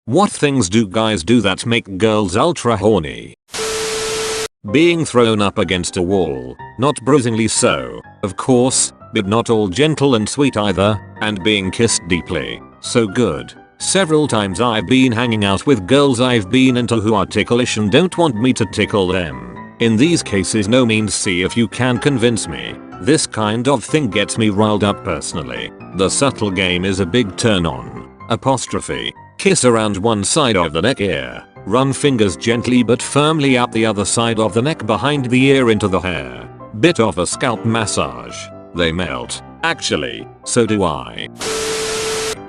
What things do guys do that make girls ultra horny? Being thrown up against a wall, not bruisingly so, of course, but not all gentle and sweet either, and being kissed deeply, so good. Several times I've been hanging out with girls I've been into who are ticklish and don't want me to tickle them. In these cases no means see if you can convince me. This kind of thing gets me riled up personally. The subtle game is a big turn on. Apostrophe. Kiss around one side of the neck ear. Run fingers gently but firmly up the other side of the neck behind the ear into the hair. Bit of a scalp massage. They melt. Actually, so do I.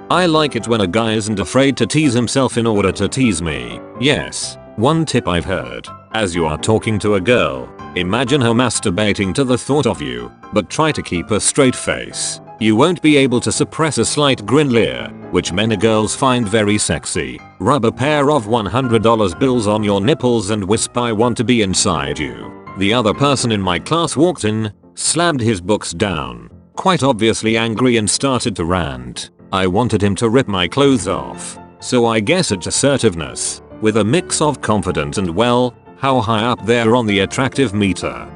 I like it when a guy isn't afraid to tease himself in order to tease me. Yes, one tip I've heard. As you are talking to a girl, imagine her masturbating to the thought of you, but try to keep a straight face. You won't be able to suppress a slight grin leer, which many girls find very sexy. Rub a pair of $100 bills on your nipples and whisper I want to be inside you. The other person in my class walked in, slammed his books down, quite obviously angry, and started to rant. I wanted him to rip my clothes off. So I guess it's assertiveness, with a mix of confidence and well, how high up there on the attractive meter.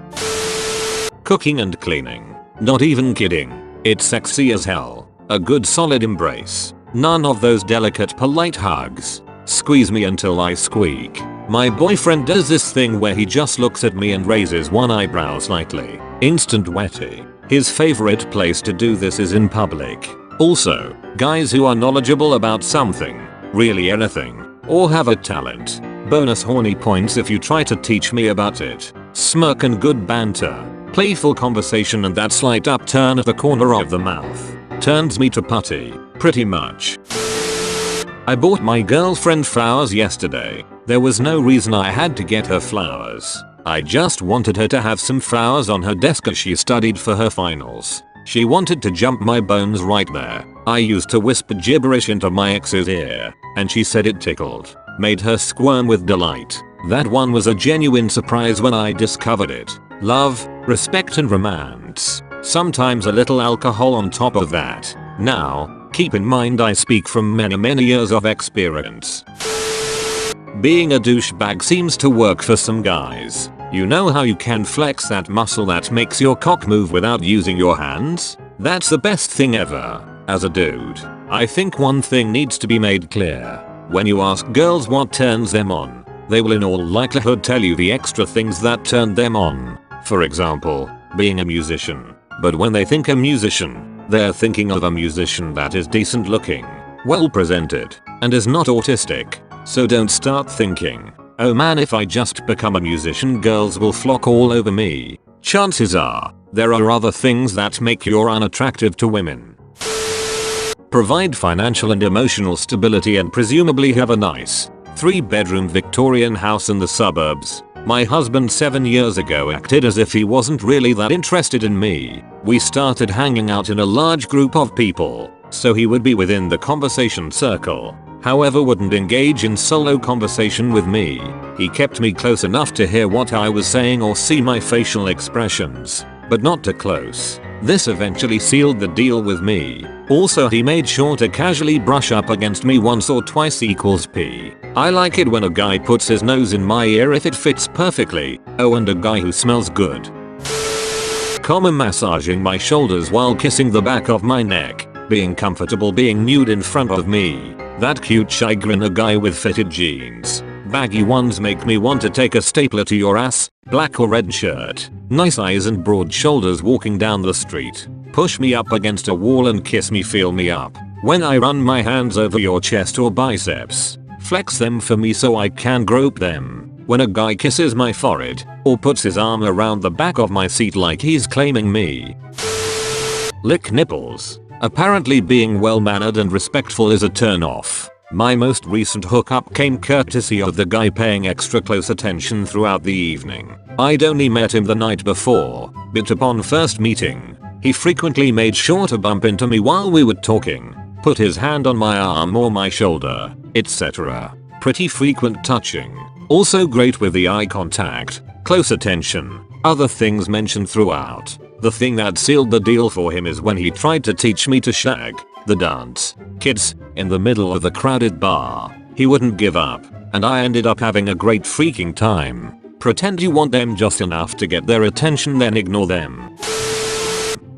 Cooking and cleaning. Not even kidding. It's sexy as hell. A good solid embrace. None of those delicate polite hugs. Squeeze me until I squeak. My boyfriend does this thing where he just looks at me and raises one eyebrow slightly. Instant wetty. His favorite place to do this is in public. Also, guys who are knowledgeable about something, really anything, or have a talent. Bonus horny points if you try to teach me about it. Smirk and good banter. Playful conversation and that slight upturn at the corner of the mouth. Turns me to putty, pretty much. I bought my girlfriend flowers yesterday. There was no reason I had to get her flowers. I just wanted her to have some flowers on her desk as she studied for her finals. She wanted to jump my bones right there. I used to whisper gibberish into my ex's ear, and she said it tickled. Made her squirm with delight. That one was a genuine surprise when I discovered it. Love, respect and romance. Sometimes a little alcohol on top of that. Now, keep in mind I speak from many years of experience. Being a douchebag seems to work for some guys. You know how you can flex that muscle that makes your cock move without using your hands? That's the best thing ever. As a dude, I think one thing needs to be made clear. When you ask girls what turns them on, they will in all likelihood tell you the extra things that turned them on. For example, being a musician. But when they think a musician, they're thinking of a musician that is decent looking, well presented, and is not autistic. So don't start thinking, oh man, if I just become a musician girls will flock all over me. Chances are, there are other things that make you unattractive to women. Provide financial and emotional stability and presumably have a nice 3-bedroom Victorian house in the suburbs. My husband 7 years ago acted as if he wasn't really that interested in me. We started hanging out in a large group of people, so he would be within the conversation circle. However, wouldn't engage in solo conversation with me. He kept me close enough to hear what I was saying or see my facial expressions, but not too close. This eventually sealed the deal with me. Also, he made sure to casually brush up against me once or twice equals P. I like it when a guy puts his nose in my ear if it fits perfectly. Oh, and a guy who smells good. Common massaging my shoulders while kissing the back of my neck. Being comfortable being nude in front of me. That cute shy grin, a guy with fitted jeans. Baggy ones make me want to take a stapler to your ass. Black or red shirt. Nice eyes and broad shoulders walking down the street. Push me up against a wall and kiss me, feel me up. When I run my hands over your chest or biceps. Flex them for me so I can grope them. When a guy kisses my forehead or puts his arm around the back of my seat like he's claiming me. Lick nipples. Apparently being well-mannered and respectful is a turn-off. My most recent hookup came courtesy of the guy paying extra close attention throughout the evening. I'd only met him the night before, but upon first meeting, he frequently made sure to bump into me while we were talking, put his hand on my arm or my shoulder, etc. Pretty frequent touching. Also great with the eye contact, close attention, other things mentioned throughout. The thing that sealed the deal for him is when he tried to teach me to shag, the dance, kids, in the middle of the crowded bar. He wouldn't give up, and I ended up having a great freaking time. Pretend you want them just enough to get their attention, then ignore them.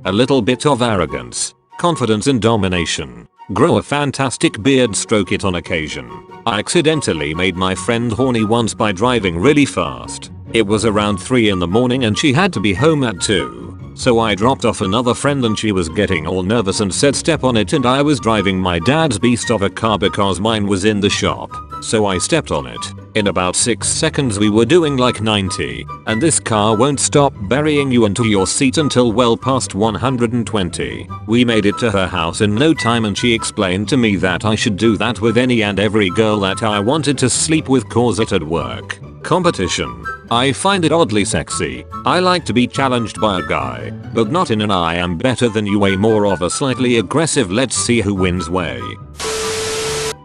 A little bit of arrogance, confidence and domination. Grow a fantastic beard, stroke it on occasion. I accidentally made my friend horny once by driving really fast. It was around 3 in the morning and she had to be home at 2. So I dropped off another friend and she was getting all nervous and said step on it, and I was driving my dad's beast of a car because mine was in the shop. So I stepped on it. In about 6 seconds we were doing like 90, and this car won't stop burying you into your seat until well past 120. We made it to her house in no time and she explained to me that I should do that with any and every girl that I wanted to sleep with cause it at work. Competition. I find it oddly sexy. I like to be challenged by a guy, but not in an I am better than you way, more of a slightly aggressive let's see who wins way.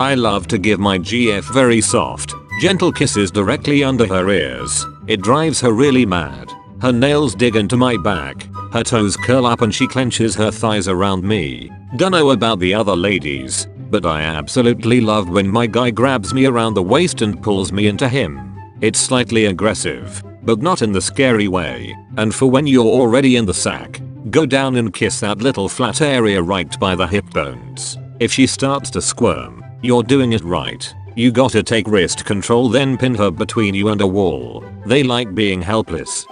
I love to give my GF very soft, gentle kisses directly under her ears. It drives her really mad. Her nails dig into my back, her toes curl up and she clenches her thighs around me. Dunno about the other ladies, but I absolutely love when my guy grabs me around the waist and pulls me into him. It's slightly aggressive, but not in the scary way. And for when you're already in the sack, go down and kiss that little flat area right by the hip bones. If she starts to squirm, you're doing it right. You gotta take wrist control, then pin her between you and a wall. They like being helpless.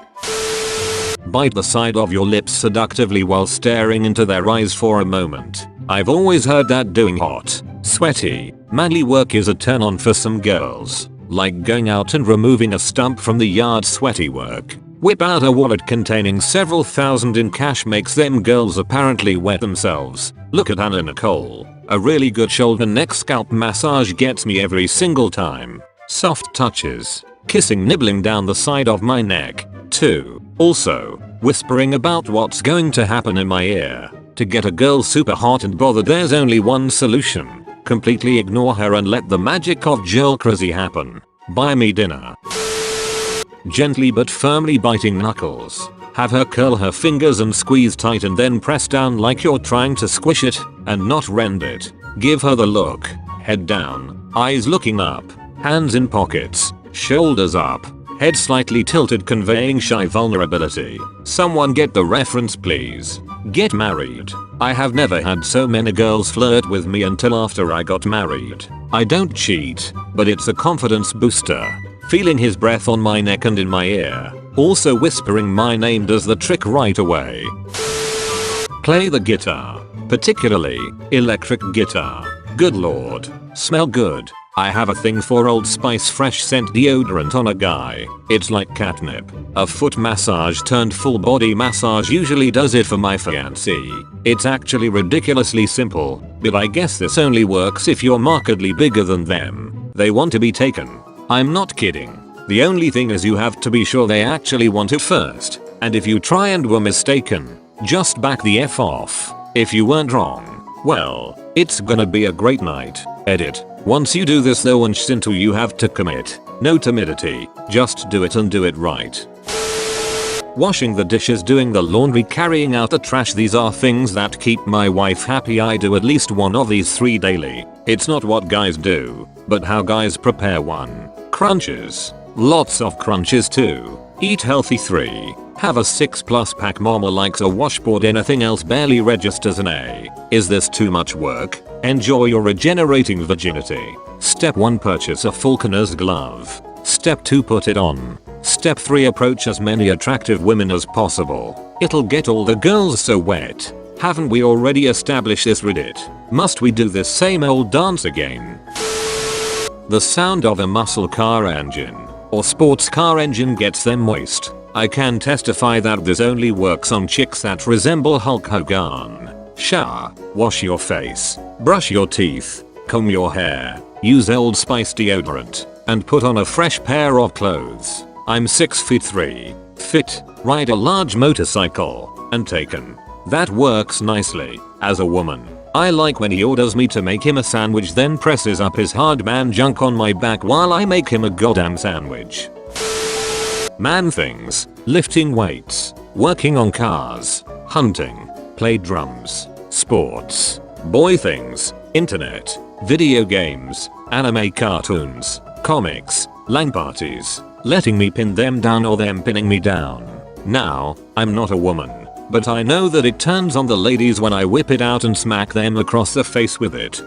Bite the side of your lips seductively while staring into their eyes for a moment. I've always heard that doing hot, sweaty, manly work is a turn on for some girls. Like going out and removing a stump from the yard. Sweaty work. Whip out a wallet containing several thousand in cash makes them girls apparently wet themselves. Look at Anna Nicole. A really good shoulder neck scalp massage gets me every single time. Soft touches. Kissing, nibbling down the side of my neck. too. Also, whispering about what's going to happen in my ear. To get a girl super hot and bothered, there's only one solution. Completely ignore her and let the magic of jewelcrazy happen. Buy me dinner. Gently but firmly biting knuckles. Have her curl her fingers and squeeze tight and then press down like you're trying to squish it and not rend it. Give her the look. Head down, eyes looking up, hands in pockets, shoulders up, head slightly tilted conveying shy vulnerability. Someone get the reference please. Get married. I have never had so many girls flirt with me until after I got married. I don't cheat, but it's a confidence booster. Feeling his breath on my neck and in my ear. Also whispering my name does the trick right away. Play the guitar. Particularly, electric guitar. Good lord. Smell good. I have a thing for Old Spice fresh scent deodorant on a guy. It's like catnip. A foot massage turned full body massage usually does it for my fiancée. It's actually ridiculously simple, but I guess this only works if you're markedly bigger than them. They want to be taken. I'm not kidding. The only thing is you have to be sure they actually want it first. And if you try and were mistaken, just back the F off. If you weren't wrong, well, it's gonna be a great night. Edit. Once you do this though and into you have to commit. No timidity. Just do it and do it right. Washing the dishes, doing the laundry, carrying out the trash. These are things that keep my wife happy. I do at least one of these 3 daily. It's not what guys do, but how guys prepare one. Crunches. Lots of crunches too. Eat healthy 3. Have a 6+ pack. Mama likes a washboard. Anything else barely registers an A. Is this too much work? Enjoy your regenerating virginity. Step 1, purchase a falconer's glove. Step 2, put it on. Step 3, approach as many attractive women as possible. It'll get all the girls so wet. Haven't we already established this, Reddit? Must we do this same old dance again? The sound of a muscle car engine or sports car engine gets them moist. I can testify that this only works on chicks that resemble Hulk Hogan. Shower, wash your face, brush your teeth, comb your hair, use Old Spice deodorant, and put on a fresh pair of clothes. I'm 6'3", fit, ride a large motorcycle, and taken. That works nicely. As a woman, I like when he orders me to make him a sandwich, then presses up his hard man junk on my back while I make him a goddamn sandwich. Man things, lifting weights, working on cars, hunting, play drums, sports. Boy things, internet, video games, anime cartoons, comics, LAN parties, letting me pin them down or them pinning me down. Now, I'm not a woman, but I know that it turns on the ladies when I whip it out and smack them across the face with it.